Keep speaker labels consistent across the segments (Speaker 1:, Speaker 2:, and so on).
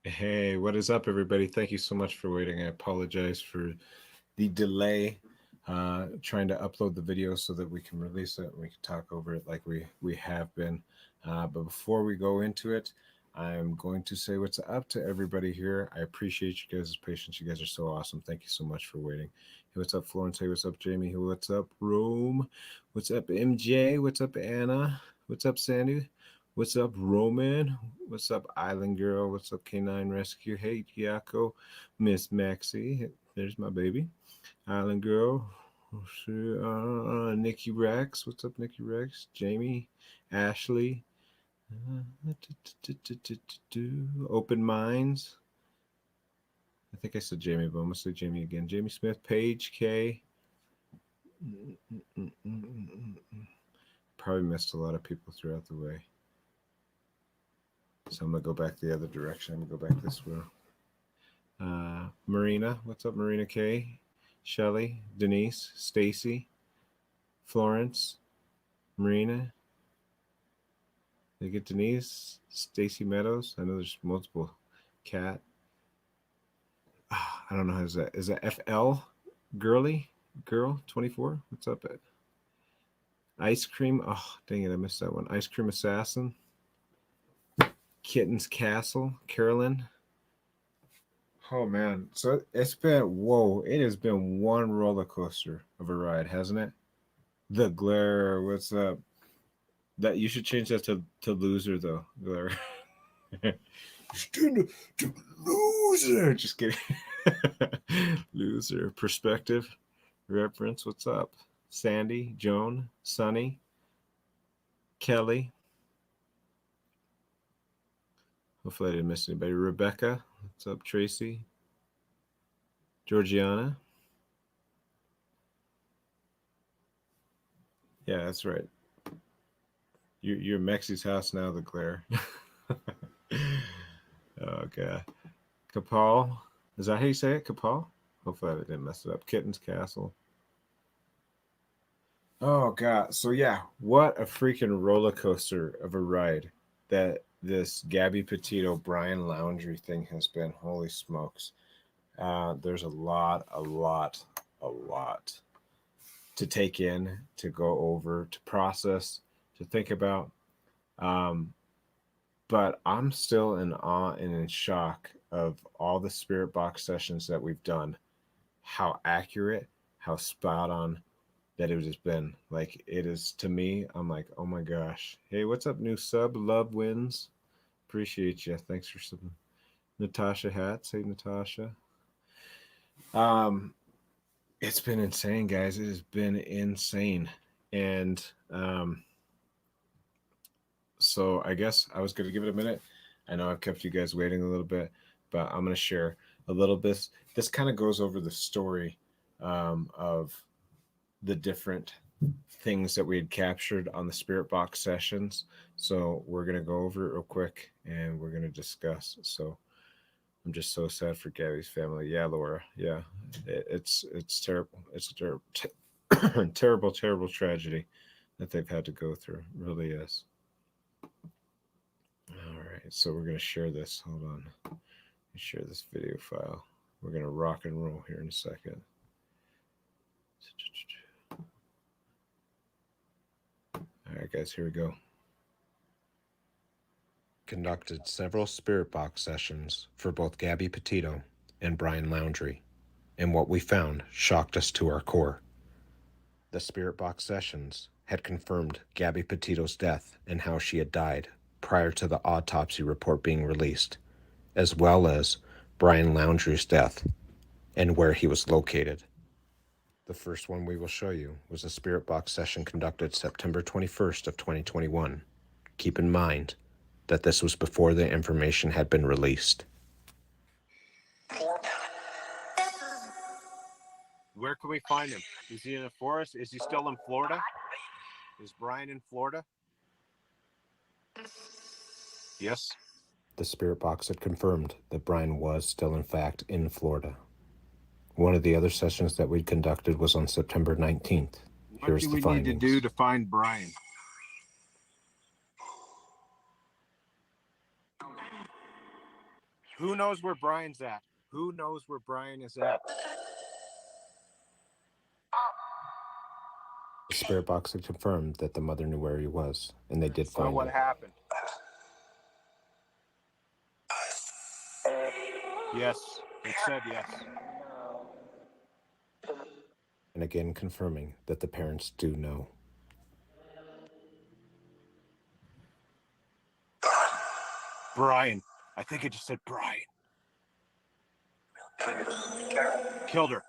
Speaker 1: Hey, what is up, everybody? Thank you so much for waiting. I apologize for the delay trying to upload the video so that we can release it and we can talk over it like we have been. But before we go into it, I'm going to say what's up to everybody here. I appreciate you guys' patience. You guys are so awesome. Thank you so much for waiting. Hey, what's up, Florence? Hey, what's up, Jamie? Hey, what's up, Rome? What's up, MJ? What's up, Anna? What's up, Sandy? What's up, Roman? What's up, Island Girl? What's up, Canine Rescue? Hey, Yako, Miss Mekcee. There's my baby. Island Girl. Nikki Rex. What's up, Nikki Rex? Jamie. Ashley. Open Minds. I think I said Jamie, but I'm going to say Jamie again. Jamie Smith. Paige K. Probably missed a lot of people throughout the way. So I'm going to go back the other direction. I'm going to go back this way. Marina. What's up, Marina K? Shelly. Denise. Stacy. Florence. Marina. They get Denise. Stacy Meadows. I know there's multiple. Cat. I don't know how is that FL girly girl 24? What's up at Ice Cream? Oh dang it, I missed that one. Ice Cream Assassin. Kitten's Castle. Carolyn. Oh man, so it's been it has been one roller coaster of a ride, hasn't it? The glare. What's up? That you should change that to loser though. Glare. To loser. Just kidding. Loser. Perspective. Reference. What's up? Sandy. Joan. Sunny. Kelly. Hopefully I didn't miss anybody. Rebecca. What's up? Tracy. Georgiana. Yeah, that's right. You're Mekcee's house now, the glare. Oh, God. Kapal. Is that how you say it? Kapal? Hopefully I didn't mess it up. Kitten's Castle. Oh, God. So, yeah, what a freaking roller coaster of a ride that this Gabby Petito Brian Laundrie thing has been. Holy smokes. There's a lot to take in, to go over, to process, to think about. But I'm still in awe and in shock of all the spirit box sessions that we've done, how accurate, how spot on that it has been. Like, it is to me, I'm like, oh my gosh. Hey, what's up, new sub? Love wins. Appreciate you. Thanks for some Natasha hats. Hey, Natasha. Um, it's been insane, guys. It has been insane. And so I guess I was going to give it a minute. I know I've kept you guys waiting a little bit, but I'm going to share a little bit. This kind of goes over the story of the different things that we had captured on the spirit box sessions. So we're going to go over it real quick and we're going to discuss. So I'm just so sad for Gabby's family. Yeah, Laura. Yeah, it's terrible. It's a terrible, terrible tragedy that they've had to go through. It really is. All right, so we're gonna share this. Hold on, let me share this video file. We're gonna rock and roll here in a second. All right, guys, here we go. Conducted several spirit box sessions for both Gabby Petito and Brian Laundrie, and what we found shocked us to our core. The spirit box sessions had confirmed Gabby Petito's death and how she had died prior to the autopsy report being released, as well as Brian Laundrie's death and where he was located. The first one we will show you was a spirit box session conducted September 21st of 2021. Keep in mind that this was before the information had been released. Where can we find him? Is he in the forest? Is he still in Florida? Is Brian in Florida? Yes. The spirit box had confirmed that Brian was still in fact in Florida. One of the other sessions that we'd conducted was on September 19th. Here's the findings. What do we need to do to find Brian? Who knows where Brian's at? Who knows where Brian is at? The spirit box had confirmed that the mother knew where he was, and they did find him. What happened? Yes, it said yes. And again confirming that the parents do know. Brian. I think it just said Brian. Killed her.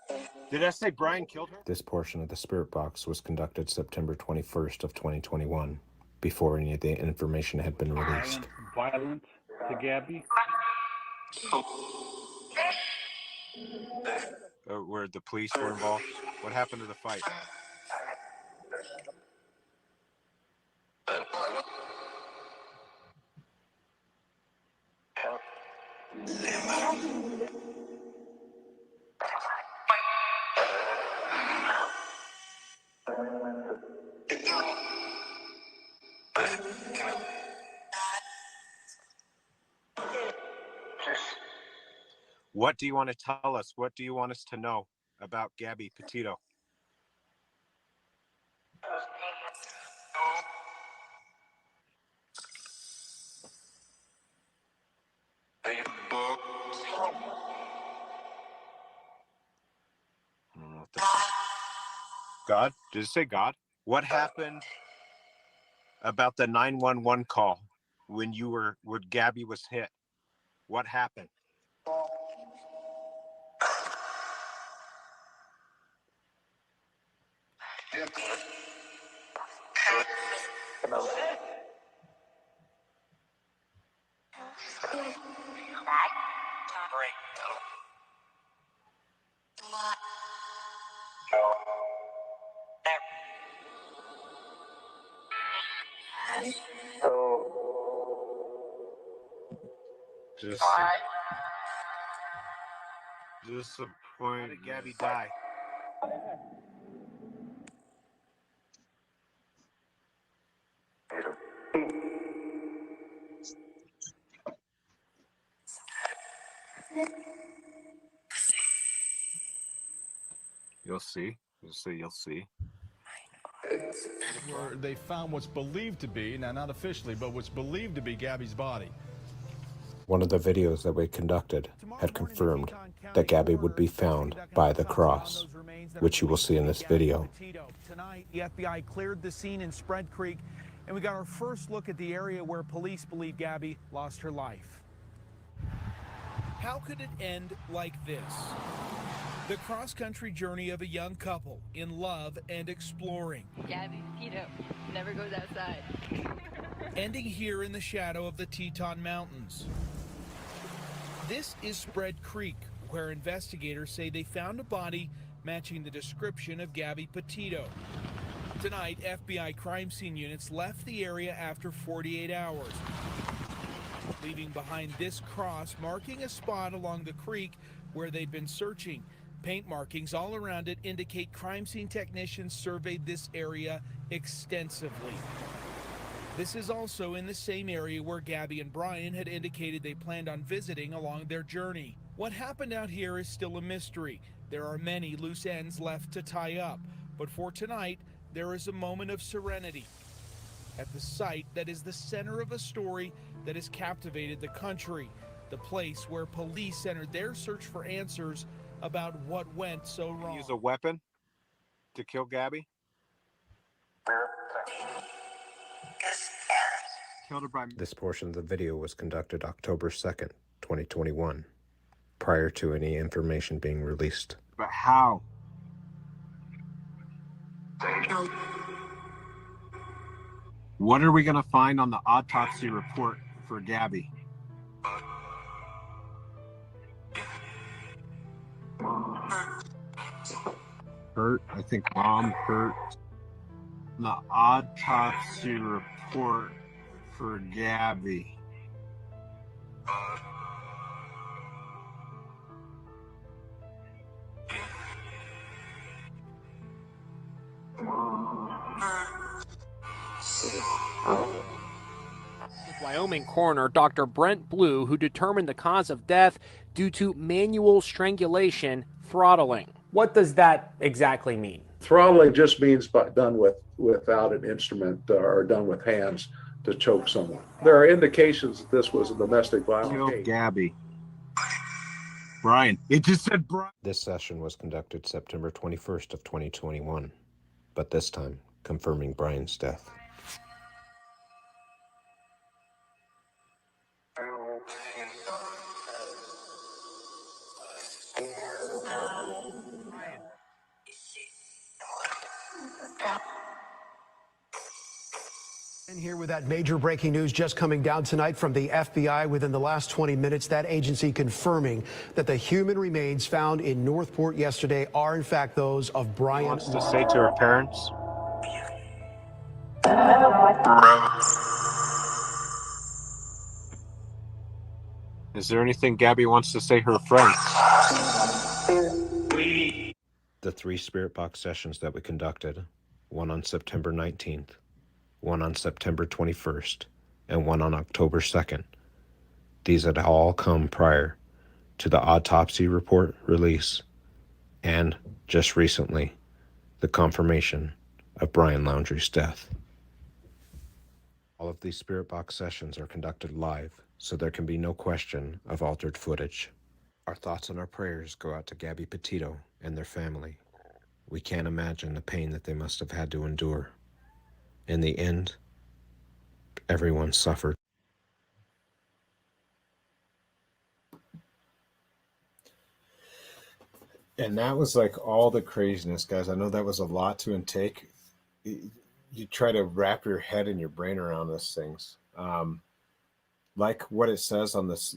Speaker 1: Did I say Brian killed her? This portion of the spirit box was conducted September 21st of 2021, before any of the information had been released.
Speaker 2: Violent to Gabby?
Speaker 1: Where the police were involved? What happened to the fight? What do you want to tell us? What do you want us to know about Gabby Petito? God? Did it say God? What happened about the 911 call when Gabby was hit? What happened? Disappointed. How did Gabby die? You'll see. You'll see.
Speaker 3: Where they found what's believed to be, now not officially, but what's believed to be Gabby's body.
Speaker 1: One of the videos that we conducted had confirmed that Gabby would be found by the cross, which you will see in this video.
Speaker 4: Tonight, the FBI cleared the scene in Spread Creek, and we got our first look at the area where police believe Gabby lost her life. How could it end like this? The cross-country journey of a young couple in love and exploring.
Speaker 5: Gabby Petito never goes outside.
Speaker 4: Ending here in the shadow of the Teton Mountains. This is Spread Creek, where investigators say they found a body matching the description of Gabby Petito. Tonight, FBI crime scene units left the area after 48 hours, leaving behind this cross marking a spot along the creek where they'd been searching. Paint markings all around it indicate crime scene technicians surveyed this area extensively. This is also in the same area where Gabby and Brian had indicated they planned on visiting along their journey. What happened out here is still a mystery. There are many loose ends left to tie up, but for tonight, there is a moment of serenity at the site that is the center of a story that has captivated the country, the place where police centered their search for answers about what went so wrong.
Speaker 1: Use a weapon to kill Gabby? Killed her by... This portion of the video was conducted October 2nd, 2021, prior to any information being released. But how? What are we going to find on the autopsy report for Gabby? Hurt. I think mom hurt. The autopsy report for Gabby.
Speaker 6: Wyoming coroner Dr. Brent Blue, who determined the cause of death due to manual strangulation, throttling. What does that exactly mean?
Speaker 7: Throttling just means done without an instrument or done with hands to choke someone. There are indications that this was a domestic violence
Speaker 1: Kill
Speaker 7: case.
Speaker 1: Gabby. Brian. It just said Brian. This session was conducted September 21st of 2021, but this time confirming Brian's death.
Speaker 8: And here with that major breaking news just coming down tonight from the FBI within the last 20 minutes, that agency confirming that the human remains found in Northport yesterday are in fact those of Brian.
Speaker 1: Wants to say to her parents. Is there anything Gabby wants to say her friends? The 3 spirit box sessions that we conducted, one on September 19th, one on September 21st, and one on October 2nd. These had all come prior to the autopsy report release and, just recently, the confirmation of Brian Laundrie's death. All of these spirit box sessions are conducted live, so there can be no question of altered footage. Our thoughts and our prayers go out to Gabby Petito and their family. We can't imagine the pain that they must have had to endure. In the end, everyone suffered. And that was like all the craziness, guys. I know that was a lot to intake. You try to wrap your head and your brain around those things. Like what it says on this,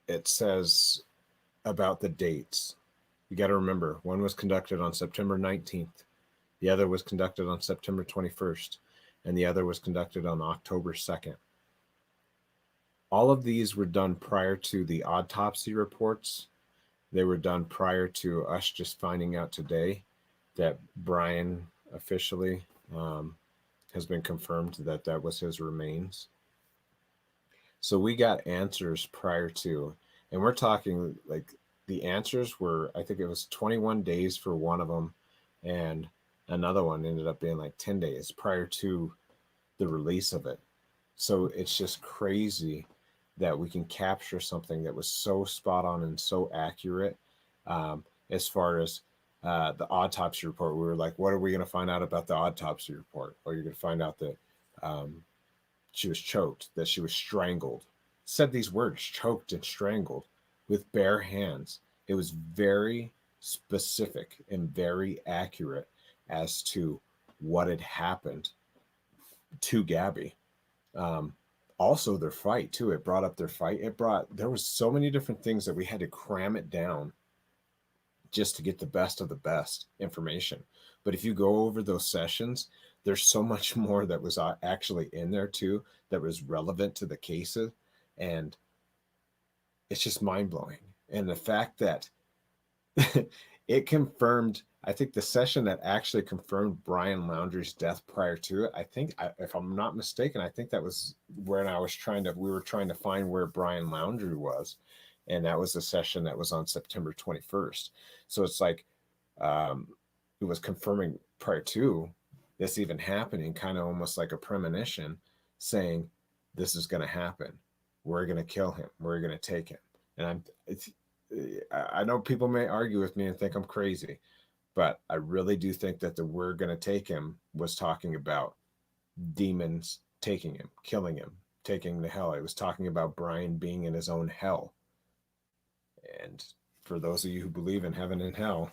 Speaker 1: it says about the dates. You got to remember, one was conducted on September 19th. The other was conducted on September 21st. And the other was conducted on October 2nd. All of these were done prior to the autopsy reports. They were done prior to us just finding out today that Brian officially has been confirmed that that was his remains. So we got answers prior to, and we're talking like the answers were, I think it was 21 days for one of them, and another one ended up being like 10 days prior to the release of it. So it's just crazy that we can capture something that was so spot on and so accurate. As far as the autopsy report, we were like, what are we going to find out about the autopsy report? Well, you're going to find out that she was choked, that she was strangled. Said these words, choked and strangled, with bare hands. It was very specific and very accurate as to what had happened to Gabby. Also their fight too. It brought up their fight. There was so many different things that we had to cram it down just to get the best of the best information. But if you go over those sessions, there's so much more that was actually in there too, that was relevant to the cases. And it's just mind blowing. And the fact that it confirmed, I think the session that actually confirmed Brian Laundrie's death prior to it, I think, if I'm not mistaken, I think that was when we were trying to find where Brian Laundrie was. And that was the session that was on September 21st. So it's like, it was confirming prior to this even happening, kind of almost like a premonition saying, this is going to happen. We're going to kill him. We're going to take him. And I know people may argue with me and think I'm crazy, but I really do think that the we're going to take him was talking about demons taking him, killing him, taking the hell. It was talking about Brian being in his own hell. And for those of you who believe in heaven and hell,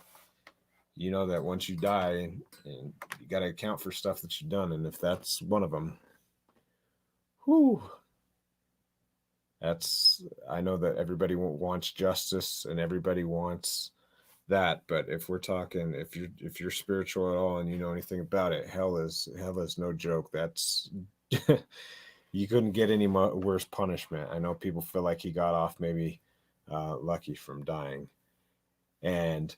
Speaker 1: you know that once you die, and you got to account for stuff that you've done. And if that's one of them, I know that everybody wants justice and everybody wants that. But if we're talking, if you're spiritual at all and you know anything about it, hell is no joke. That's you couldn't get any worse punishment. I know people feel like he got off maybe lucky from dying. And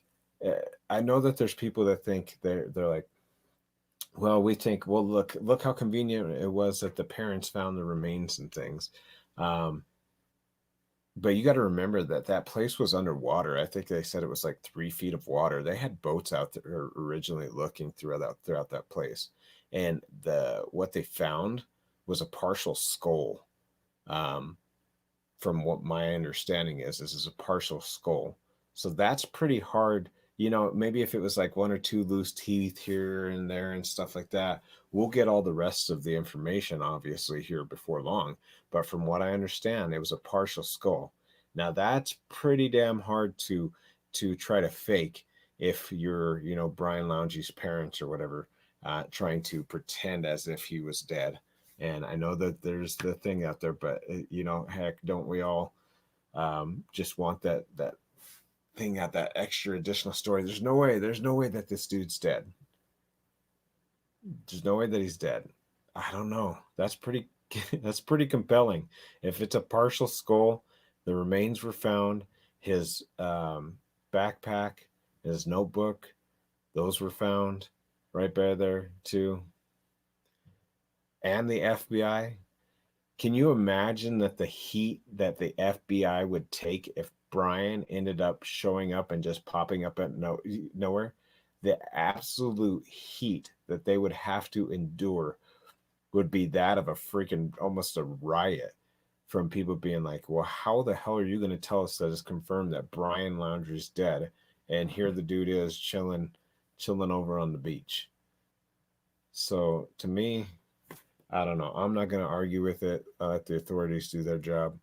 Speaker 1: I know that there's people that think they're like, Well, we think, well, look how convenient it was that the parents found the remains and things. Um, but you got to remember that that place was underwater. I think they said it was like 3 feet of water. They had boats out there originally looking throughout that place, and what they found was a partial skull. Um, from what my understanding is, this is a partial skull. So that's pretty hard. Maybe if it was like one or two loose teeth here and there and stuff like that, we'll get all the rest of the information obviously here before long. But from what I understand, it was a partial skull. Now that's pretty damn hard to try to fake if you're, Brian Loungy's parents or whatever, trying to pretend as if he was dead. And I know that there's the thing out there, but heck, don't we all just want that thing out, that extra additional story? There's no way that this dude's dead. There's no way that he's dead. I don't know. That's pretty that's pretty compelling. If it's a partial skull, the remains were found, his backpack, his notebook, those were found right by there too. And the FBI. Can you imagine that the heat that the FBI would take if Brian ended up showing up and just popping up at nowhere? The absolute heat that they would have to endure would be that of a freaking almost a riot from people being like, well, how the hell are you going to tell us that it's confirmed that Brian Laundrie's dead? And here the dude is chilling over on the beach. So to me, I don't know. I'm not going to argue with it. I let the authorities do their job.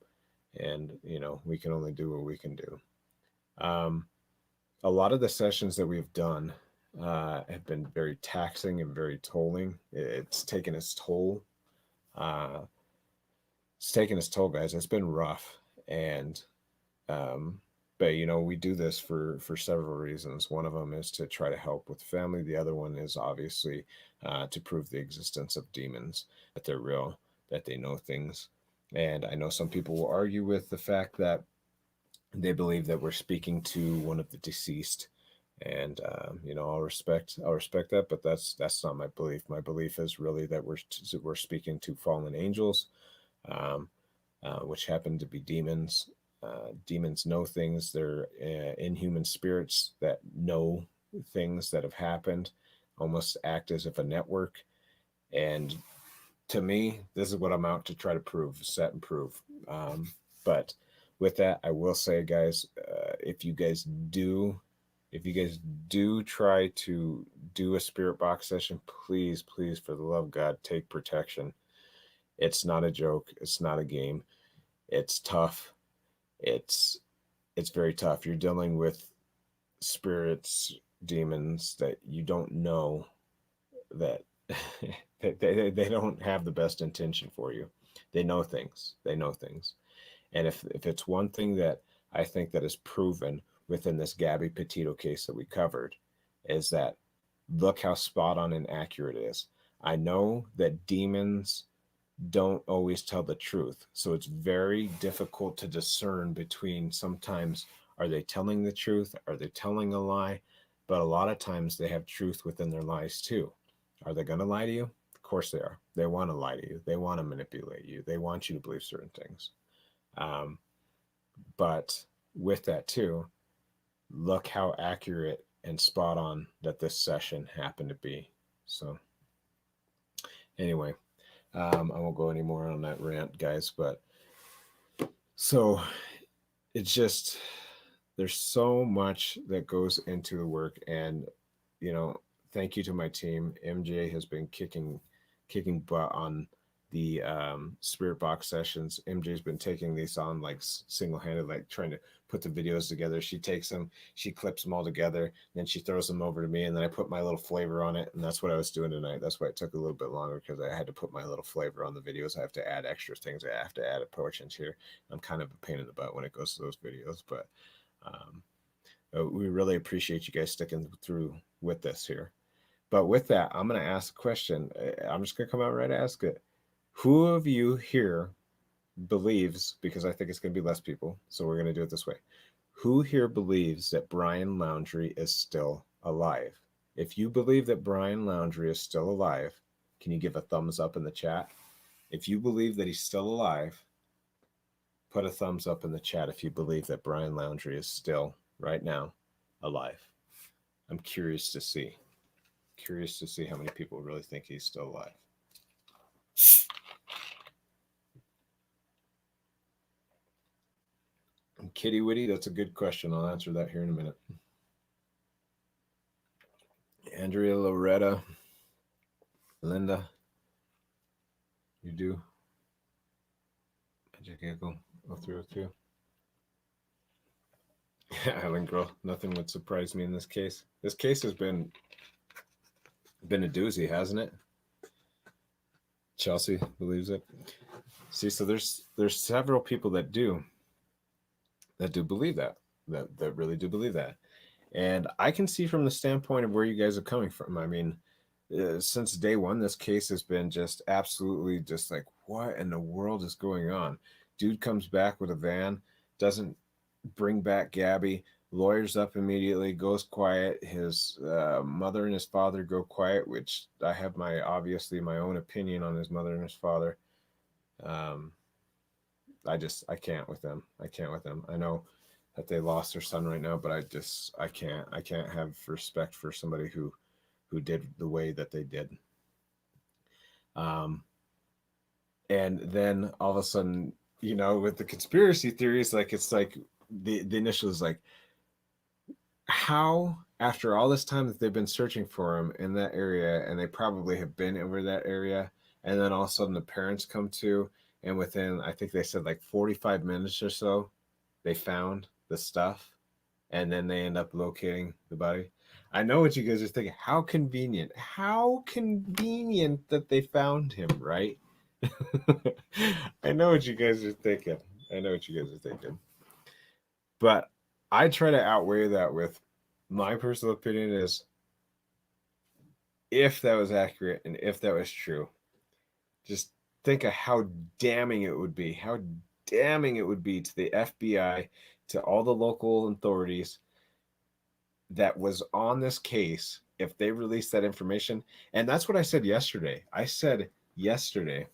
Speaker 1: And, we can only do what we can do. A lot of the sessions that we've done have been very taxing and very tolling. It's taken its toll. It's taken its toll, guys. It's been rough. And, but, we do this for several reasons. One of them is to try to help with the family. The other one is obviously to prove the existence of demons, that they're real, that they know things. And I know some people will argue with the fact that they believe that we're speaking to one of the deceased. And, I'll respect that, but that's not my belief. My belief is really that we're speaking to fallen angels, which happen to be demons. Demons know things. They're inhuman spirits that know things that have happened, almost act as if a network. And to me, this is what I'm out to try to set and prove. But with that, I will say, guys, if you guys do try to do a spirit box session, please, for the love of God, take protection. It's not a joke. It's not a game. It's tough. It's very tough. You're dealing with spirits, demons that you don't know, that they don't have the best intention for you. They know things. And if it's one thing that I think that is proven within this Gabby Petito case that we covered, is that look how spot on and accurate it is. I know that demons don't always tell the truth, so it's very difficult to discern between, sometimes are they telling the truth, are they telling a lie? But a lot of times they have truth within their lies too. Are they going to lie to you? Of course they are. They want to lie to you. They want to manipulate you. They want you to believe certain things. But with that too, look how accurate and spot on that this session happened to be. So anyway, I won't go any more on that rant, guys, but so it's just, there's so much that goes into the work. And, thank you to my team. MJ has been kicking butt on the spirit box sessions. MJ's been taking these on like single-handed, like trying to put the videos together. She takes them, she clips them all together, then she throws them over to me, and then I put my little flavor on it. And that's what I was doing tonight. That's why it took a little bit longer, because I had to put my little flavor on the videos. I have to add extra things. I have to add portions here. I'm kind of a pain in the butt when it goes to those videos, but we really appreciate you guys sticking through with this here. But with that, I'm going to ask a question. I'm just going to come out right and ask it. Who of you here believes, because I think it's going to be less people, so we're going to do it this way. Who here believes that Brian Laundrie is still alive? If you believe that Brian Laundrie is still alive, can you give a thumbs up in the chat? If you believe that he's still alive, put a thumbs up in the chat if you believe that Brian Laundrie is still, right now, alive. I'm curious to see. Curious to see how many people really think he's still alive. Kitty Witty, that's a good question. I'll answer that here in a minute. Andrea, Loretta, Linda, you do. Magic Eagle, 0302. Island Girl, nothing would surprise me in this case. This case has been a doozy, hasn't it? Chelsea believes it. See, so there's several people that do believe that really do believe that. And I can see from the standpoint of where you guys are coming from. I mean, since day one, this case has been just absolutely just like, what in the world is going on? Dude comes back with a van, doesn't bring back Gabby, lawyers up immediately, goes quiet. His mother and his father go quiet, which I have obviously my own opinion on his mother and his father. I can't with them. I know that they lost their son right now, but I can't have respect for somebody who did the way that they did. And then all of a sudden, with the conspiracy theories, like it's like the initial is like, how after all this time that they've been searching for him in that area, and they probably have been over that area, and then all of a sudden the parents come to, and within, I think they said like 45 minutes or so, they found the stuff, and then they end up locating the body. I know what you guys are thinking. How convenient that they found him, right? I know what you guys are thinking. But I try to outweigh that with my personal opinion is, if that was accurate and if that was true, just think of how damning it would be to the FBI, to all the local authorities that was on this case, if they released that information. And that's what I said yesterday. I said yesterday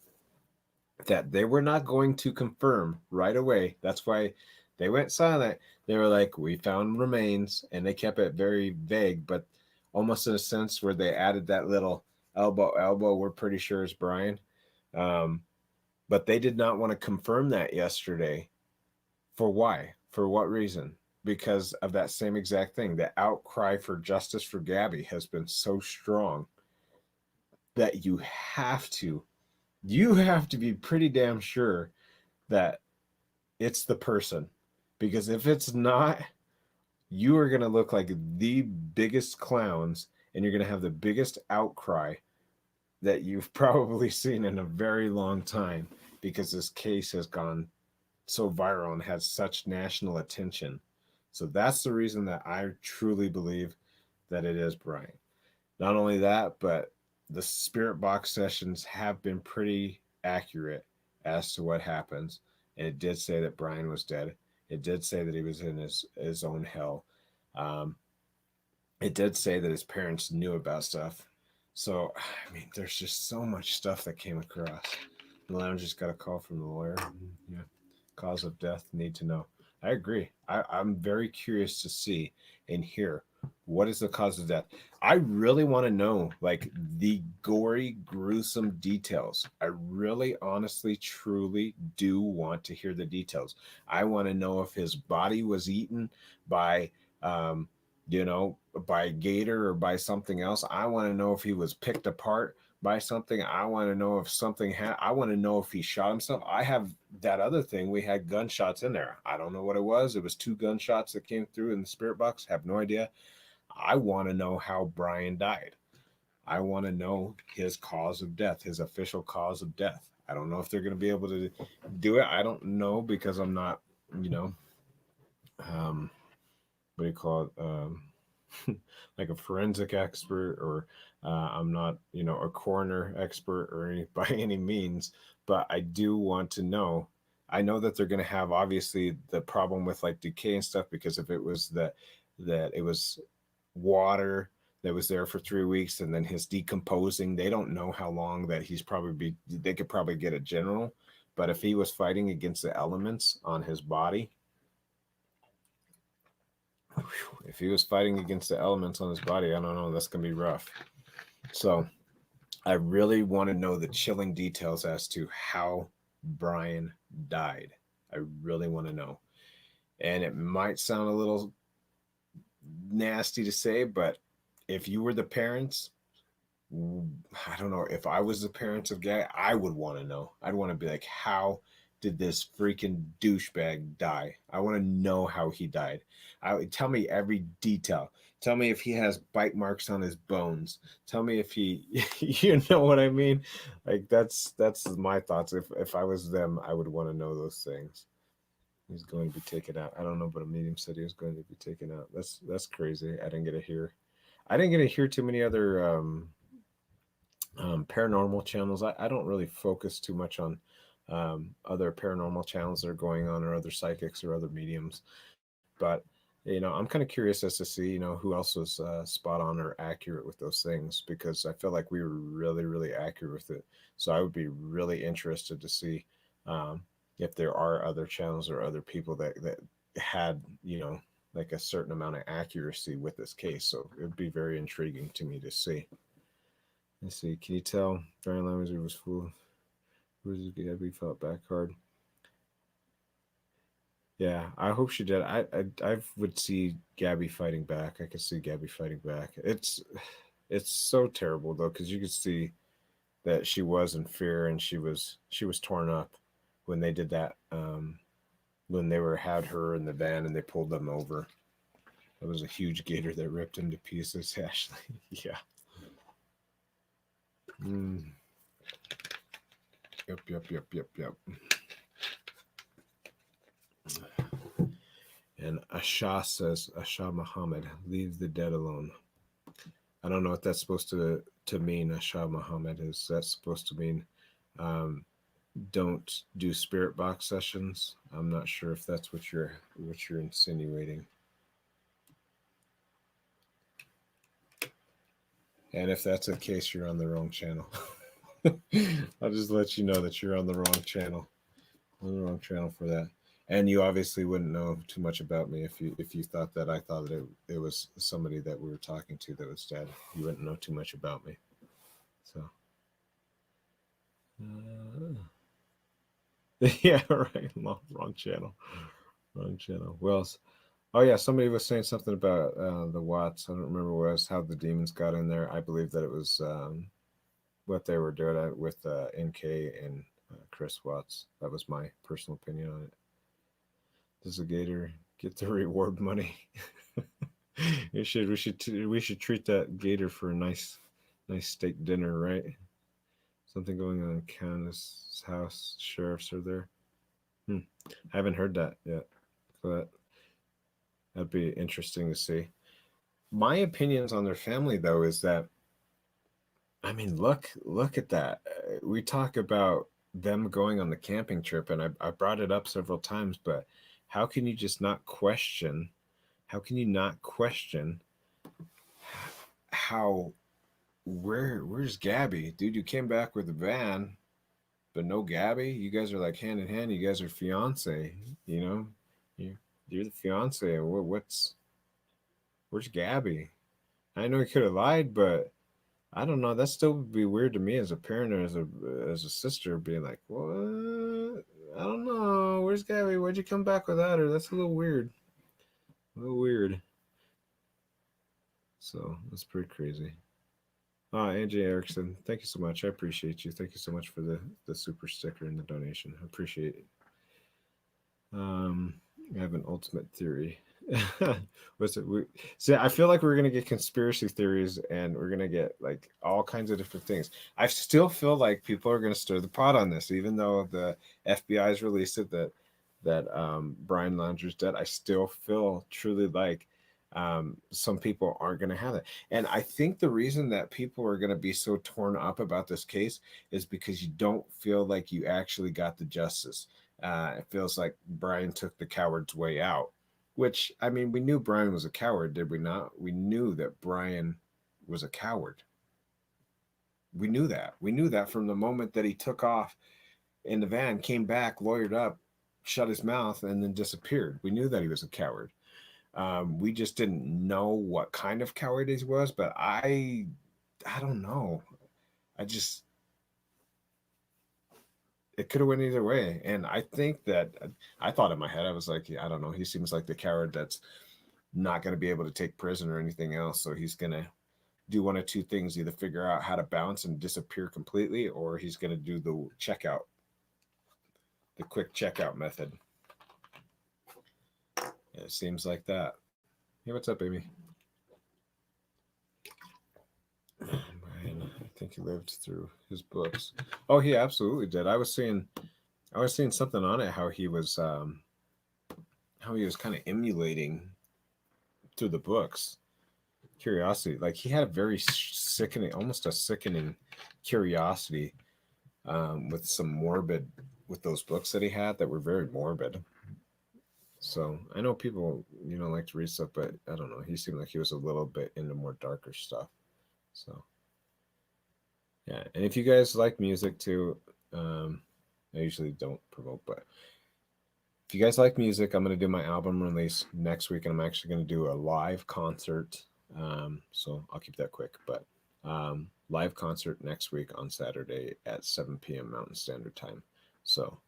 Speaker 1: that they were not going to confirm right away. That's why they went silent. They were like, we found remains, and they kept it very vague, but almost in a sense where they added that little elbow, we're pretty sure it's Brian. But they did not want to confirm that yesterday. For why? For what reason? Because of that same exact thing. The outcry for justice for Gabby has been so strong that you have to be pretty damn sure that it's the person. Because if it's not, you are going to look like the biggest clowns, and you're going to have the biggest outcry that you've probably seen in a very long time, because this case has gone so viral and has such national attention. So that's the reason that I truly believe that it is Brian. Not only that, but the spirit box sessions have been pretty accurate as to what happens. And it did say that Brian was dead. It did say that he was in his own hell. It did say that his parents knew about stuff. So, I mean, there's just so much stuff that came across. The lounge just got a call from the lawyer. Yeah. Cause of death, need to know. I agree. I'm very curious to see and hear what is the cause of death. I really want to know, like, the gory, gruesome details. I really, honestly, truly do want to hear the details. I want to know if his body was eaten by, by a gator or by something else. I want to know if he was picked apart by something. I want to know if something I want to know if he shot himself. I have that other thing. We had gunshots in there. I don't know what it was. It was 2 gunshots that came through in the spirit box. Have no idea. I want to know how Brian died. I want to know his cause of death, his official cause of death. I don't know if they're going to be able to do it. I don't know, because I'm not, what do you call it? Like a forensic expert, or I'm not, a coroner expert or by any means, but I do want to know. I know that they're going to have, obviously, the problem with like decay and stuff, because if it was that it was water, that was there for 3 weeks, and then his decomposing. They don't know how long that they could probably get a general, but if he was fighting against the elements on his body, if he was fighting against the elements on his body, I don't know, that's gonna be rough. So I really want to know the chilling details as to how Brian died. I really want to know. And it might sound a little nasty to say, but if you were the parents, I don't know, if I was the parents of Gabby, I would want to know. I'd want to be like, how did this freaking douchebag die? I want to know how he died. Tell me every detail. Tell me if he has bite marks on his bones. Tell me if he, you know what I mean? Like that's my thoughts. If I was them, I would want to know those things. He's going to be taken out. I don't know, but a medium said he was going to be taken out. That's crazy. I didn't get to hear too many other paranormal channels. I don't really focus too much on other paranormal channels that are going on, or other psychics or other mediums. But I'm kind of curious as to see who else was spot on or accurate with those things, because I feel like we were really, really accurate with it. So I would be really interested to see if there are other channels or other people that had like a certain amount of accuracy with this case. So it would be very intriguing to me to see. Let's see. Can you tell Brian Lamazur was full? Who's Gabby felt back hard? Yeah, I hope she did. I would see Gabby fighting back. I could see Gabby fighting back. It's so terrible though, because you could see that she was in fear, and she was torn up when they did that. When they had her in the van and they pulled them over. That was a huge gator that ripped him to pieces. Ashley, yeah. Yep. And Asha Muhammad, leave the dead alone. I don't know what that's supposed to mean. Asha Muhammad, is that supposed to mean don't do spirit box sessions? I'm not sure if that's what you're insinuating. And if that's the case, you're on the wrong channel. I'll just let you know that you're on the wrong channel. On the wrong channel for that. And you obviously wouldn't know too much about me if you thought that I thought that it was somebody that we were talking to that was dead. You wouldn't know too much about me. So. Yeah, right. Wrong channel. Wrong channel. Well, oh yeah, somebody was saying something about the Watts. I don't remember what it was, how the demons got in there. I believe that it was what they were doing with NK and Chris Watts. That was my personal opinion on it. Does the gator get the reward money? We should treat that gator for a nice steak dinner, right? Something going on in Candace's house. Sheriffs are there. I haven't heard that yet, but that'd be interesting to see. My opinions on their family, though, is that, I mean, look at that. We talk about them going on the camping trip, and I brought it up several times, but how can you just not question? How can you not question how? Where's Gabby, dude? You came back with a van, but no Gabby. You guys are like hand in hand. You guys are fiance. You're the fiance. Where's Gabby? I know he could have lied, but I don't know. That still would be weird to me as a parent or as a sister, being like, what? I don't know. Where's Gabby? Why'd you come back without her? That's a little weird. So that's pretty crazy. Angie Erickson, thank you so much. I appreciate you. Thank you so much for the super sticker and the donation. I appreciate it. I have an ultimate theory. What's it? I feel like we're gonna get conspiracy theories, and we're gonna get like all kinds of different things. I still feel like people are gonna stir the pot on this, even though the FBI has released it that Brian Laundrie's dead. I still feel truly like some people aren't going to have it. And I think the reason that people are going to be so torn up about this case is because you don't feel like you actually got the justice. It feels like Brian took the coward's way out, which, I mean, we knew Brian was a coward, did we not? We knew that Brian was a coward. We knew that. We knew that from the moment that he took off in the van, came back, lawyered up, shut his mouth, and then disappeared. We knew that he was a coward. We just didn't know what kind of coward he was, but I don't know. It could have went either way. And I think that I thought in my head, I was like, yeah, I don't know. He seems like the coward that's not going to be able to take prison or anything else. So he's going to do one of two things, either figure out how to bounce and disappear completely, or he's going to do the quick checkout method. It seems like that. Hey, what's up, Amy? Brian, I think he lived through his books. Oh, he absolutely did. I was seeing something on it, how he was kind of emulating through the books. Curiosity, like he had a very sickening, almost a sickening curiosity, with those books that he had that were very morbid. So I know people, like to read stuff, but I don't know. He seemed like he was a little bit into more darker stuff. So yeah, and if you guys like music too, I usually don't promote, but if you guys like music, I'm going to do my album release next week, and I'm actually going to do a live concert. So I'll keep that quick, but live concert next week on Saturday at 7 p.m. Mountain Standard Time. So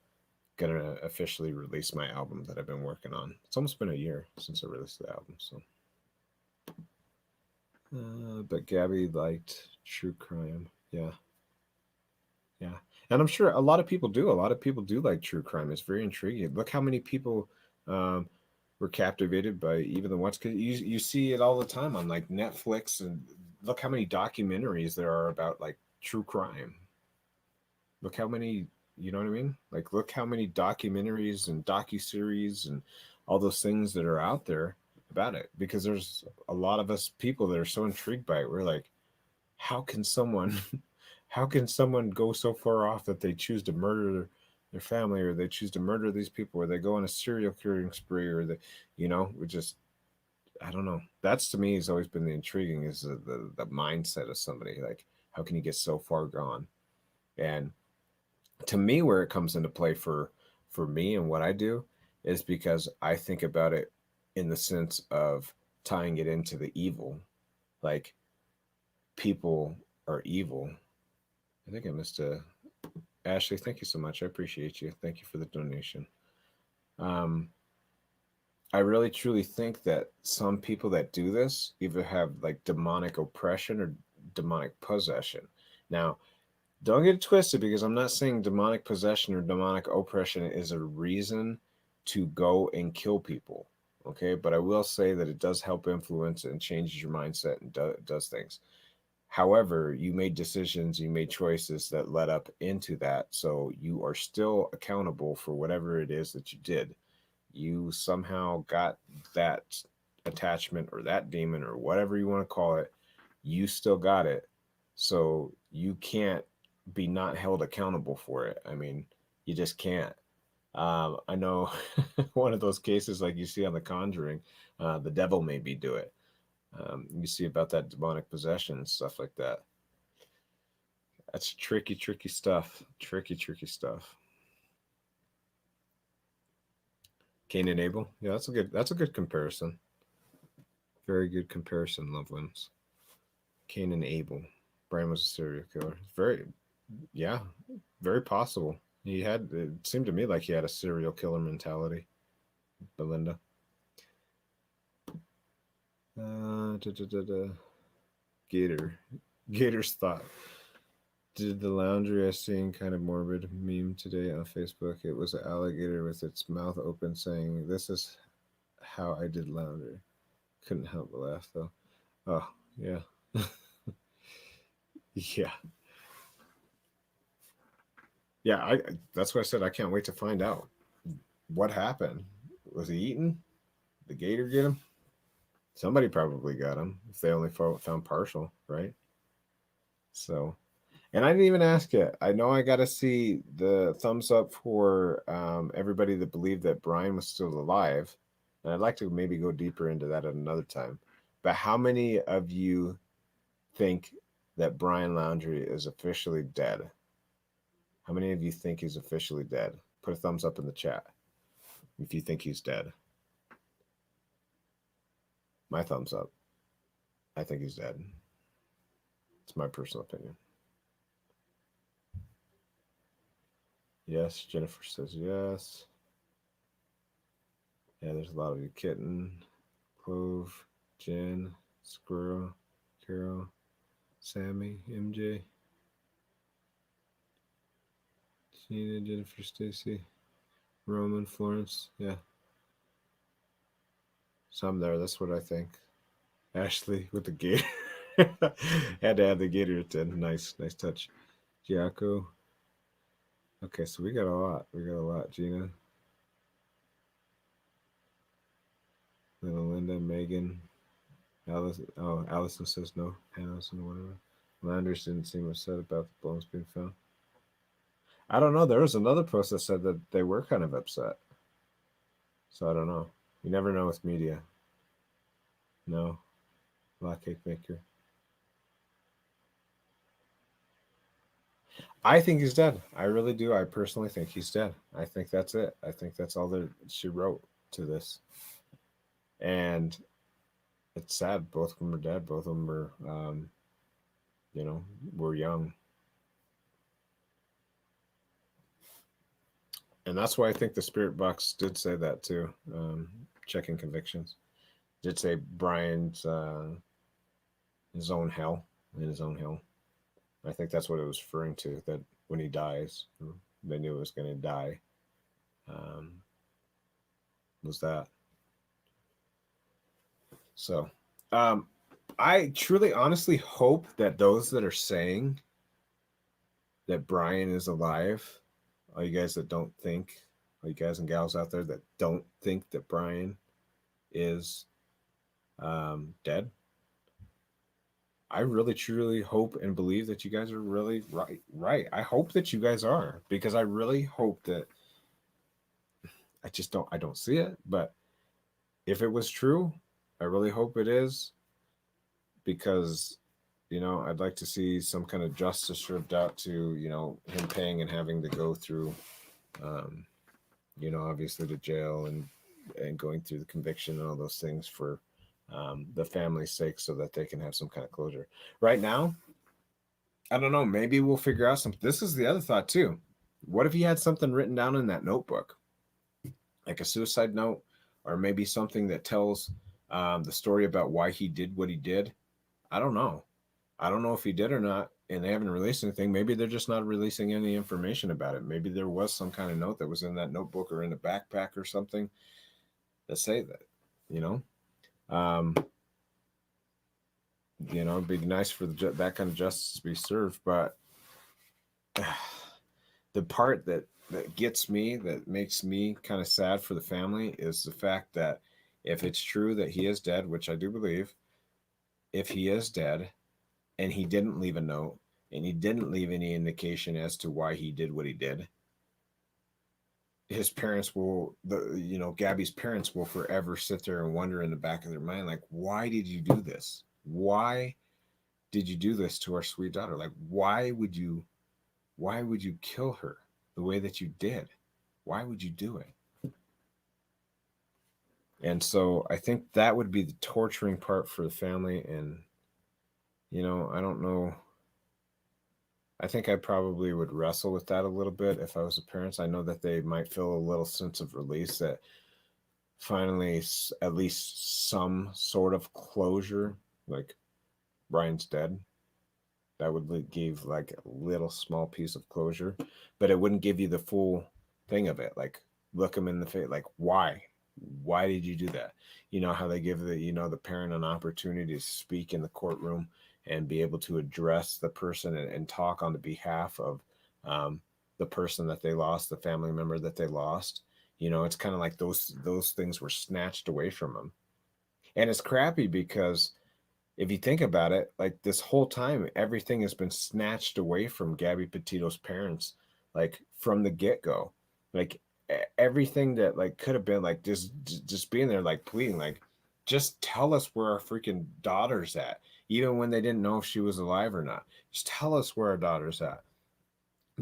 Speaker 1: gonna officially release my album that I've been working on. It's almost been a year since I released the album. So, but Gabby liked true crime. Yeah. And I'm sure a lot of people do. A lot of people do like true crime. It's very intriguing. Look how many people were captivated by even the ones, because you see it all the time on like Netflix, and look how many documentaries there are about like true crime. Look how many, you know what I mean? Like, look how many documentaries and docuseries and all those things that are out there about it, because there's a lot of us people that are so intrigued by it. We're like, how can someone go so far off that they choose to murder their family, or they choose to murder these people, or they go on a serial killing spree, or we just, I don't know. That's, to me, has always been the intriguing, is the mindset of somebody. Like, how can you get so far gone? And to me, where it comes into play for me and what I do is because I think about it in the sense of tying it into the evil. Like, people are evil. I think I missed a Ashley. Thank you so much. I appreciate you. Thank you for the donation. I really truly think that some people that do this either have like demonic oppression or demonic possession. Now, don't get it twisted, because I'm not saying demonic possession or demonic oppression is a reason to go and kill people. Okay. But I will say that it does help influence and changes your mindset and does things. However, you made decisions, you made choices that led up into that. So you are still accountable for whatever it is that you did. You somehow got that attachment or that demon or whatever you want to call it. You still got it. So you can't be not held accountable for it. I mean, you just can't. I know one of those cases like you see on The Conjuring, the devil made me do it. You see about that demonic possession and stuff like that. That's tricky stuff. Tricky stuff. Cain and Abel. Yeah, that's a good comparison. Very good comparison, loved ones. Cain and Abel. Brian was a serial killer. Very possible. It seemed to me like he had a serial killer mentality. Belinda. Gator's thought. Did the laundry I seen kind of morbid meme today on Facebook? It was an alligator with its mouth open saying, "This is how I did laundry." Couldn't help but laugh though. Oh, yeah. Yeah. Yeah, that's what I said. I can't wait to find out what happened. Was he eaten? Did the gator get him? Somebody probably got him if they only found partial, right? So, and I didn't even ask yet. I know I got to see the thumbs up for everybody that believed that Brian was still alive. And I'd like to maybe go deeper into that at another time. But how many of you think that Brian Laundrie is officially dead? How many of you think he's officially dead? Put a thumbs up in the chat if you think he's dead. My thumbs up. I think he's dead. It's my personal opinion. Yes, Jennifer says yes. Yeah, there's a lot of you. Kitten, Clove, Jen, Squirrel, Carol, Sammy, MJ, Gina, Jennifer, Stacy, Roman, Florence. Yeah. Some there. That's what I think. Ashley with the gator. Had to have the gator attend. Nice touch. Giaco. Okay, so we got a lot. Gina. Little Linda, Megan, Alice. Oh, Allison says no. Allison, whatever. Landers didn't seem upset about the bones being found. I don't know. There was another post that said that they were kind of upset. So I don't know. You never know with media. No. Black cake maker. I think he's dead. I really do. I personally think he's dead. I think that's it. I think that's all that she wrote to this. And it's sad. Both of them are dead. Both of them are, were young. And that's why I think the Spirit Box did say that too. Checking convictions. Did say Brian's his own hell, in his own hell. I think that's what it was referring to, that when he dies, they knew it was going to die. Was that. So, I truly, honestly hope that those that are saying that Brian is alive, all you guys that don't think, all you guys and gals out there that don't think that Brian is dead, I really truly hope and believe that you guys are really right. I hope that you guys are, because I really hope that I don't see it, but if it was true, I really hope it is, because I'd like to see some kind of justice served out to him paying and having to go through obviously to jail and going through the conviction and all those things for the family's sake, so that they can have some kind of closure. Right now, I don't know, maybe we'll figure out something. This is the other thought too. What if he had something written down in that notebook, like a suicide note, or maybe something that tells the story about why he did what he did? I don't know if he did or not, and they haven't released anything. Maybe they're just not releasing any information about it. Maybe there was some kind of note that was in that notebook or in a backpack or something that say that, it'd be nice for that kind of justice to be served. But the part that gets me, that makes me kind of sad for the family, is the fact that if it's true that he is dead, which I do believe, if he is dead and he didn't leave a note and he didn't leave any indication as to why he did what he did, his parents will, Gabby's parents will forever sit there and wonder in the back of their mind, like, why did you do this? Why did you do this to our sweet daughter? Like, why would you kill her the way that you did? Why would you do it? And so I think that would be the torturing part for the family. And, I don't know. I think I probably would wrestle with that a little bit if I was a parent. I know that they might feel a little sense of release, that finally at least some sort of closure, like Brian's dead. That would give like a little small piece of closure, but it wouldn't give you the full thing of it. Like, look him in the face, like, why did you do that? How they give the parent an opportunity to speak in the courtroom and be able to address the person and talk on the behalf of the person that they lost, the family member that they lost. It's kind of like those things were snatched away from them. And it's crappy because if you think about it, like, this whole time, everything has been snatched away from Gabby Petito's parents, like, from the get-go. Like, everything that, like, could have been, like, just being there, like, pleading, like, just tell us where our freaking daughter's at. even when they didn't know if she was alive or not. Just tell us where our daughter's at.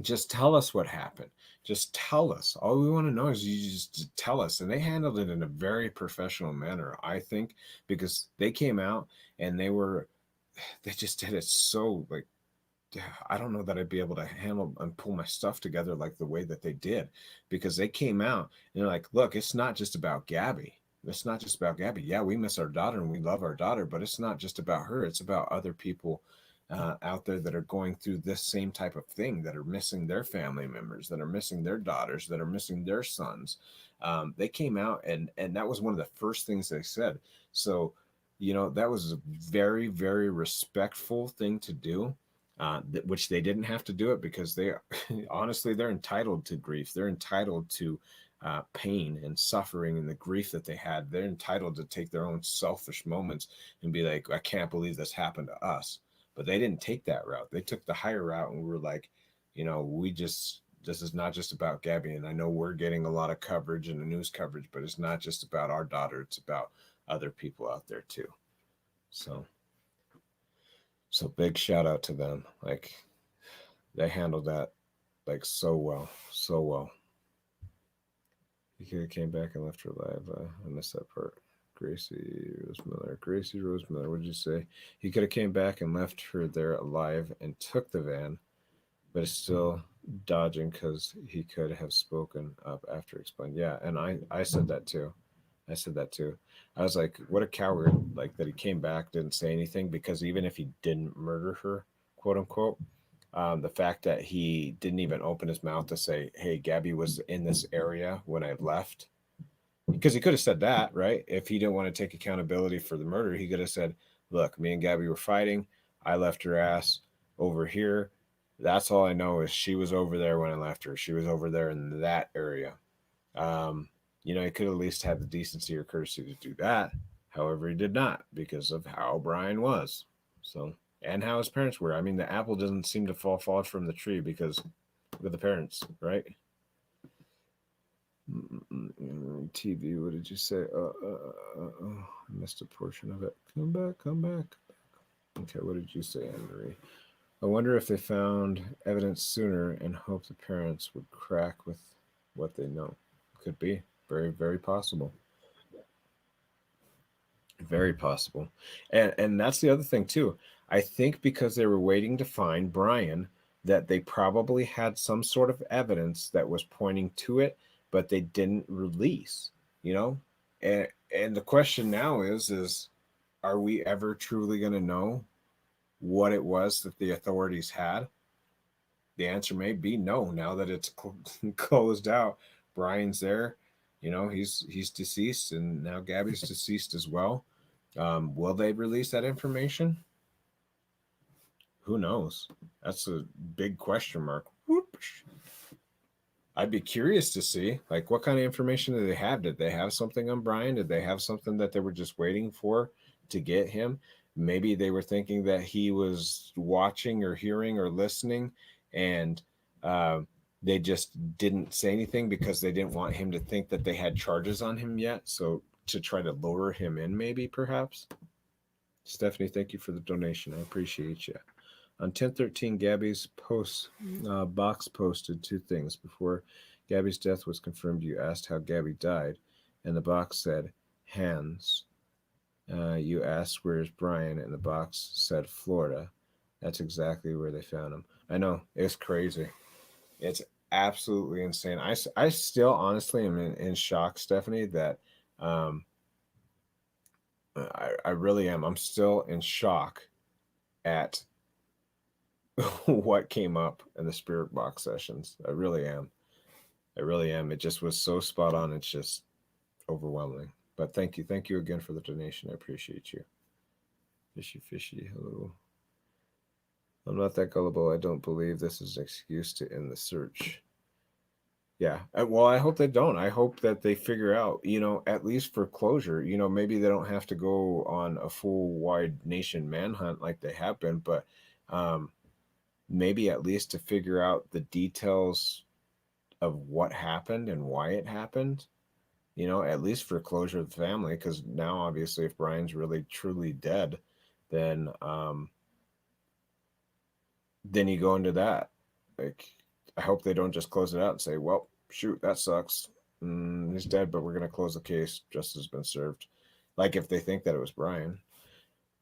Speaker 1: Just tell us what happened. Just tell us. All we want to know is you just tell us. And they handled it in a very professional manner, I think, because they came out and they just did it so, like, I don't know that I'd be able to handle and pull my stuff together like the way that they did, because they came out and they're like, look, it's not just about Gabby. It's not just about Gabby. Yeah, we miss our daughter and we love our daughter, but it's not just about her. It's about other people out there that are going through this same type of thing, that are missing their family members, that are missing their daughters, that are missing their sons. They came out and that was one of the first things they said. So, that was a very, very respectful thing to do, which they didn't have to do it because they honestly, they're entitled to grief. They're entitled to pain and suffering and the grief that they had. They're entitled to take their own selfish moments and be like, I can't believe this happened to us. But they didn't take that route. They took the higher route, and we were like, this is not just about Gabby. And I know we're getting a lot of coverage and the news coverage, but it's not just about our daughter. It's about other people out there too. So big shout out to them. Like, they handled that like so well, so well. He could have came back and left her alive. I missed that part. Gracie Rose Miller. What did you say? He could have came back and left her there alive and took the van, but it's still dodging because he could have spoken up after explained. Yeah, and I said that too. I was like, what a coward, like, that he came back, didn't say anything, because even if he didn't murder her, quote unquote, the fact that he didn't even open his mouth to say, hey, Gabby was in this area when I left. Because he could have said that, right? If he didn't want to take accountability for the murder, he could have said, look, me and Gabby were fighting. I left her ass over here. That's all I know is she was over there when I left her. She was over there in that area. He could at least have the decency or courtesy to do that. However, he did not, because of how Brian was. So, and how his parents were. I mean, the apple doesn't seem to fall far from the tree because of the parents, right? TV, what did you say? I missed a portion of it. Come back. Okay, what did you say, Anne-Marie? I wonder if they found evidence sooner and hope the parents would crack with what they know. Could be. Very, very possible. Very possible. And that's the other thing, too. I think because they were waiting to find Brian, that they probably had some sort of evidence that was pointing to it, but they didn't release, and the question now is are we ever truly going to know what it was that the authorities had? The answer may be no, now that it's closed out. Brian's there, he's deceased, and now Gabby's deceased as well. Will they release that information? Who knows? That's a big question mark. Whoops. I'd be curious to see, like, what kind of information did they have? Did they have something on Brian? Did they have something that they were just waiting for to get him? Maybe they were thinking that he was watching or hearing or listening, and they just didn't say anything because they didn't want him to think that they had charges on him yet. So to try to lure him in, maybe, perhaps. Stephanie, thank you for the donation. I appreciate you. On 10/13, Gabby's box posted two things. Before Gabby's death was confirmed, you asked how Gabby died, and the box said, hands. You asked, where's Brian, and the box said, Florida. That's exactly where they found him. I know, it's crazy. It's absolutely insane. I still honestly am in shock, Stephanie, that I really am. I'm still in shock at what came up in the spirit box sessions. I really am. It just was so spot on. It's just overwhelming. But thank you again for the donation. I appreciate you. Fishy, hello. I'm not that gullible. I don't believe this is an excuse to end the search. Yeah, well, I hope they don't. I hope that they figure out, at least for closure, maybe they don't have to go on a full wide nation manhunt like they have been, but maybe at least to figure out the details of what happened and why it happened, at least for closure of the family. Because now, obviously, if Brian's really truly dead, then you go into that. Like, I hope they don't just close it out and say, well, shoot, that sucks. He's dead, but we're going to close the case. Justice has been served. Like, if they think that it was Brian.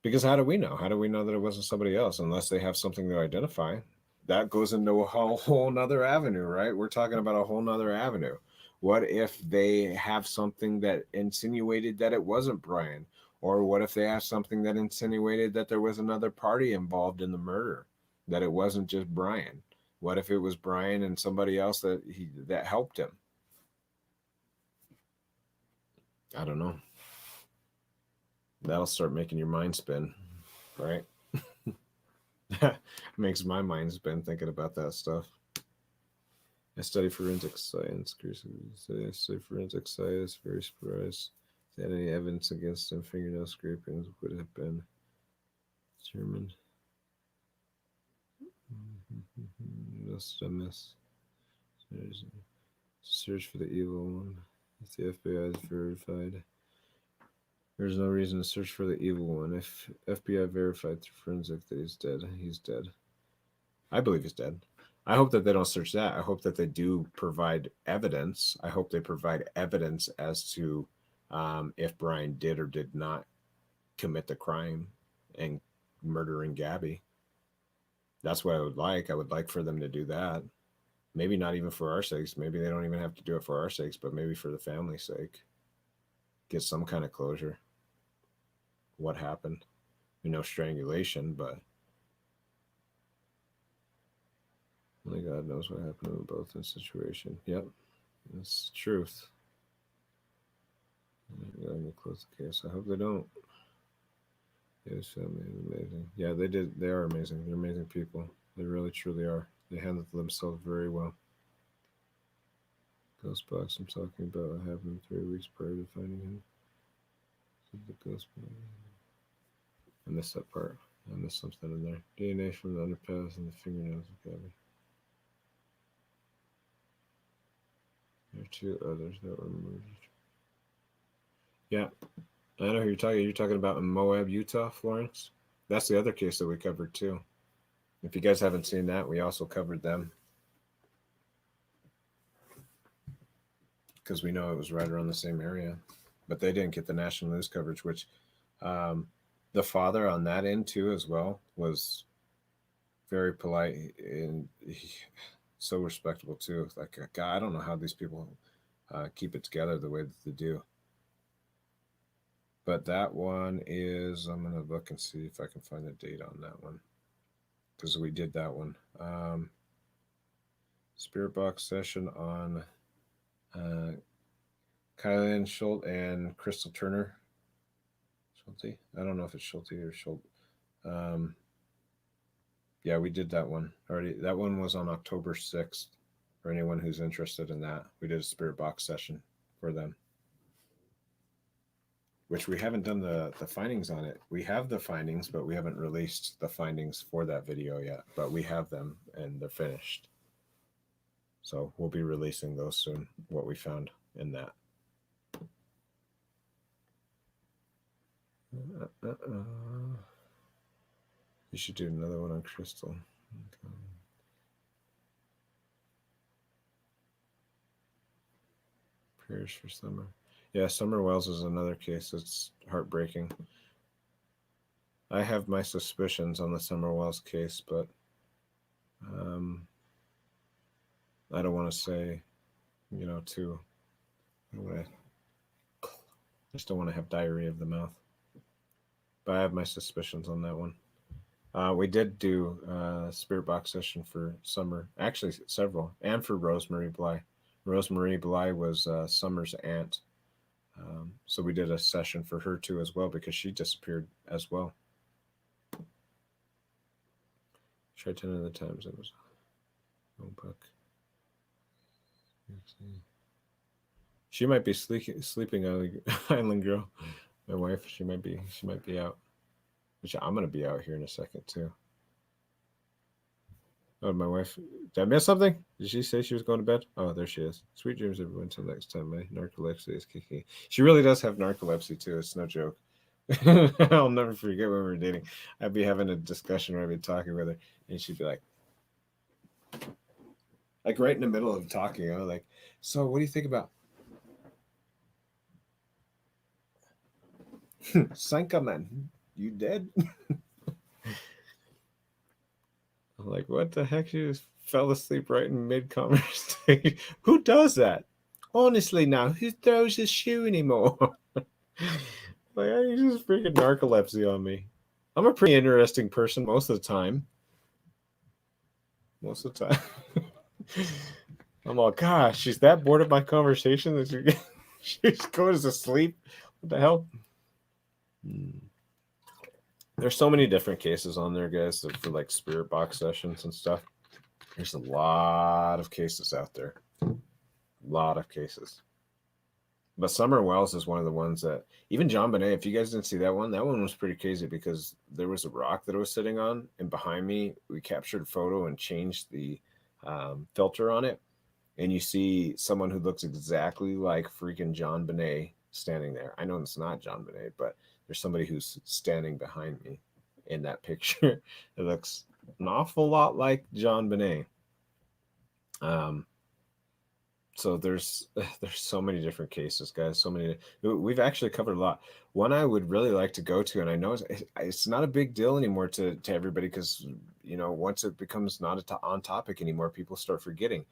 Speaker 1: Because how do we know? How do we know that it wasn't somebody else unless they have something to identify? That goes into a whole nother avenue, right? We're talking about a whole nother avenue. What if they have something that insinuated that it wasn't Brian? Or what if they have something that insinuated that there was another party involved in the murder, that it wasn't just Brian? What if it was Brian and somebody else that helped him? I don't know. That'll start making your mind spin, right? Makes my mind spin thinking about that stuff. I study forensic science. I study forensic science. Very surprised that any evidence against him, fingernail scrapings, would have been determined. What else did I miss? Search for the evil one. If the FBI is verified, there's no reason to search for the evil one. If FBI verified through forensic that he's dead, he's dead. I believe he's dead. I hope that they don't search that. I hope that they do provide evidence. I hope they provide evidence as to if Brian did or did not commit the crime and murdering Gabby. That's what I would like. I would like for them to do that. Maybe not even for our sakes. Maybe they don't even have to do it for our sakes, but maybe for the family's sake. Get some kind of closure. What happened? We know strangulation, but only God knows what happened to them both in the situation. Yep, that's the truth. I'm gonna close the case. I hope they don't. Yes, family is amazing. Yeah, they did. They are amazing. They're amazing people. They really, truly are. They handled themselves very well. Ghost box I'm talking about what happened 3 weeks prior to finding him. The ghost box. I missed that part. I missed something in there. DNA from the underpass and the fingernails of Gabby. There are 2 others that were murdered. Yeah, I know who you're talking. You're talking about in Moab, Utah, Florence. That's the other case that we covered too. If you guys haven't seen that, we also covered them because we know it was right around the same area, but they didn't get the national news coverage. Which the father on that end too, as well, was very polite and so respectable too. Like, God, I don't know how these people keep it together the way that they do. But that one is, I'm going to look and see if I can find the date on that one. Because we did that one. Spirit box session on Kylan Schultz and Crystal Turner. Schulte? I don't know if it's Schulte or Schultz. Yeah, we did that one already. That one was on October 6th. For anyone who's interested in that, we did a spirit box session for them. Which we haven't done the findings on it. We have the findings, but we haven't released the findings for that video yet. But we have them, and they're finished. So we'll be releasing those soon, what we found in that. You should do another one on Crystal. Okay. Prayers for Summer. Yeah, Summer Wells is another case that's heartbreaking. I have my suspicions on the Summer Wells case, but I don't want to say, too. I just don't want to have diarrhea of the mouth. But I have my suspicions on that one. We did do a spirit box session for Summer, actually several, and for Rosemary Bly. Rosemary Bly was Summer's aunt. So we did a session for her too as well because she disappeared as well. Tried 10 other times. It was no buck. She might be sleeping Island Girl. My wife, she might be out. Which I'm gonna be out here in a second too. Oh, my wife. Did I miss something? Did she say she was going to bed? Oh, there she is. Sweet dreams, everyone. Until next time. My narcolepsy is kicking. She really does have narcolepsy too. It's no joke. I'll never forget when we were dating. I'd be having a discussion where I'd be talking with her, and she'd be like right in the middle of talking, like, so what do you think about Sanka man? You dead? I'm like, what the heck? She just fell asleep right in mid conversation. Who does that? Honestly, now, who throws his shoe anymore? Like, I just freaking narcolepsy on me. I'm a pretty interesting person most of the time. Most of the time. I'm all, gosh, she's that bored of my conversation that she just goes to sleep. What the hell? There's so many different cases on there, guys, for like spirit box sessions and stuff. There's a lot of cases out there. A lot of cases. But Summer Wells is one of the ones that, even Jonbenét, if you guys didn't see that one was pretty crazy because there was a rock that I was sitting on, and behind me, we captured a photo and changed the filter on it. And you see someone who looks exactly like freaking Jonbenét standing there. I know it's not Jonbenét, but there's somebody who's standing behind me in that picture. It looks an awful lot like Jonbenét. So there's so many different cases, guys. So many. We've actually covered a lot. One I would really like to go to, and I know it's not a big deal anymore to everybody because, you know, once it becomes not on topic anymore, people start forgetting.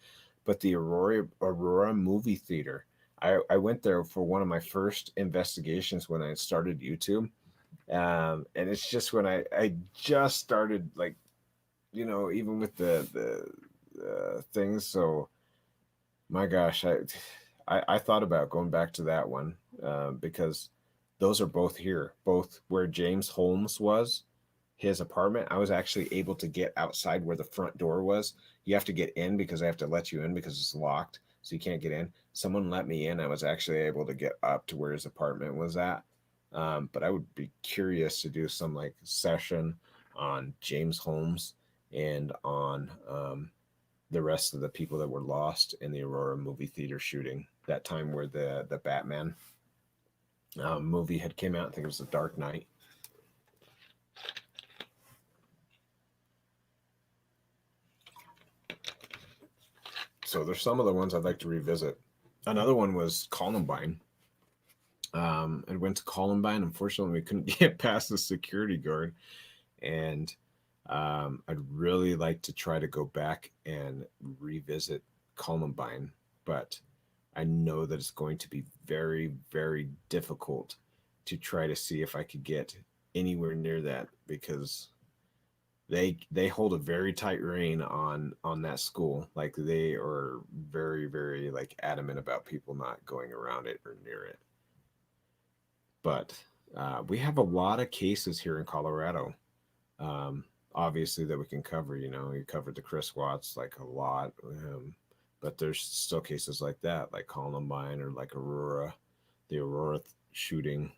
Speaker 1: But the Aurora movie theater, I went there for one of my first investigations when I started YouTube, and it's just when I just started, like, you know, even with the things. So my gosh, I thought about going back to that one because those are both here, both where James Holmes was, his apartment. I was actually able to get outside where the front door was. You have to get in because I have to let you in because it's locked, so you can't get in. Someone let me in. I was actually able to get up to where his apartment was at. But I would be curious to do some like session on James Holmes and on the rest of the people that were lost in the Aurora movie theater shooting, that time where the Batman movie had came out. I think it was The Dark Knight. So there's some of the ones I'd like to revisit. Another one was Columbine. I went to Columbine. Unfortunately, we couldn't get past the security guard. And I'd really like to try to go back and revisit Columbine, but I know that it's going to be very, very difficult to try to see if I could get anywhere near that because they hold a very tight rein on that school. Like they are very, very like adamant about people not going around it or near it. But we have a lot of cases here in Colorado. Obviously that we can cover, you know, we covered the Chris Watts like a lot, but there's still cases like that, like Columbine or like Aurora, the Aurora shooting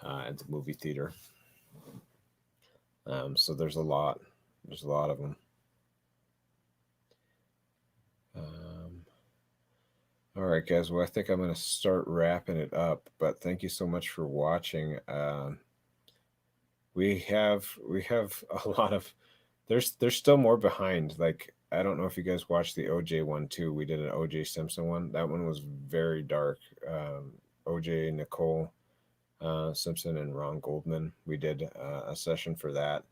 Speaker 1: at the movie theater. So there's a lot of them. All right, guys. Well, I think I'm going to start wrapping it up, but thank you so much for watching. We have a lot of, there's still more behind. Like, I don't know if you guys watched the OJ one too. We did an OJ Simpson one. That one was very dark. OJ, Nicole Simpson, and Ron Goldman. We did a session for that.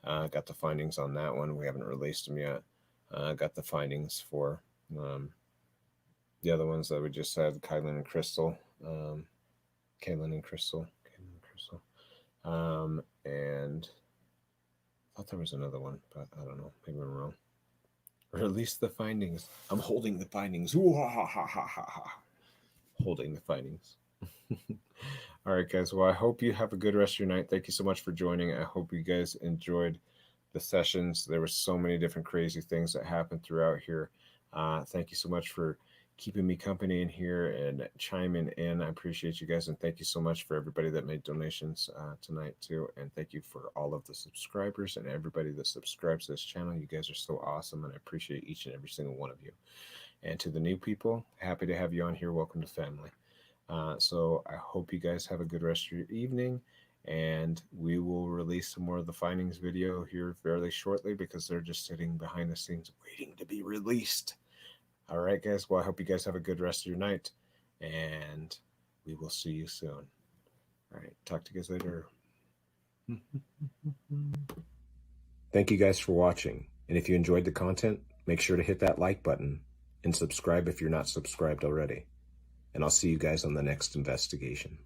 Speaker 1: Got the findings on that one. We haven't released them yet. Got the findings for the other ones that we just had, Kaylin and Crystal. And I thought there was another one, but I don't know. Maybe I'm wrong. Release the findings. I'm holding the findings. Ooh, ha, ha, ha, ha, ha. Holding the findings. All right, guys. Well, I hope you have a good rest of your night. Thank you so much for joining. I hope you guys enjoyed the sessions. There were so many different crazy things that happened throughout here. Thank you so much for keeping me company in here and chiming in. I appreciate you guys, and thank you so much for everybody that made donations tonight too. And thank you for all of the subscribers and everybody that subscribes to this channel. You guys are so awesome, and I appreciate each and every single one of you. And to the new people, happy to have you on here. Welcome to family. So I hope you guys have a good rest of your evening, And we will release some more of the findings video here fairly shortly because they're just sitting behind the scenes waiting to be released. All right, guys. Well, I hope you guys have a good rest of your night, and we will see you soon. All right. Talk to you guys later. Thank you guys for watching. And if you enjoyed the content, make sure to hit that like button and subscribe if you're not subscribed already. And I'll see you guys on the next investigation.